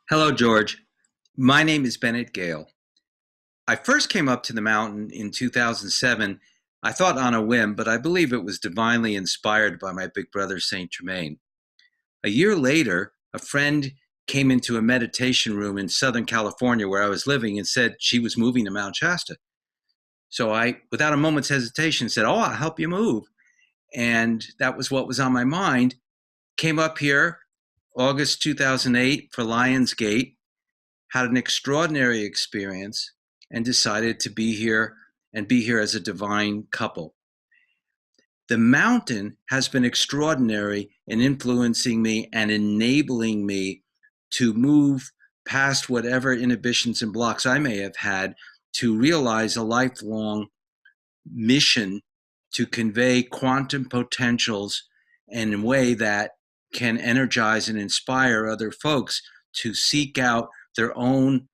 Hello, George. My name is Bennett Gale. I first came up to the mountain in 2007, I thought on a whim, but I believe it was divinely inspired by my big brother, Saint Germain. A year later, a friend came into a meditation room in Southern California where I was living and said she was moving to Mount Shasta. So I, without a moment's hesitation, said, "Oh, I'll help you move." And that was what was on my mind. Came up here August 2008 for Lions Gate, had an extraordinary experience, and decided to be here and be here as a divine couple. The mountain has been extraordinary in influencing me and enabling me to move past whatever inhibitions and blocks I may have had to realize a lifelong mission to convey quantum potentials in a way that can energize and inspire other folks to seek out their own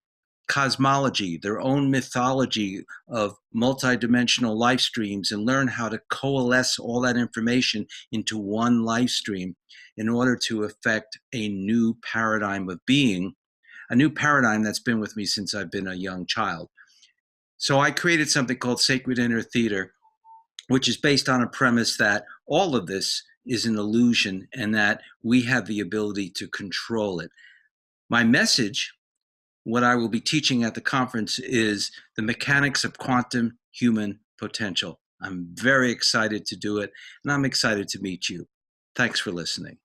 cosmology, their own mythology of multidimensional life streams, and learn how to coalesce all that information into one life stream in order to affect a new paradigm of being, a new paradigm that's been with me since I've been a young child. So I created something called Sacred Inner Theater, which is based on a premise that all of this is an illusion and that we have the ability to control it. My message, what I will be teaching at the conference, is the mechanics of quantum human potential. I'm very excited to do it, and I'm excited to meet you. Thanks for listening.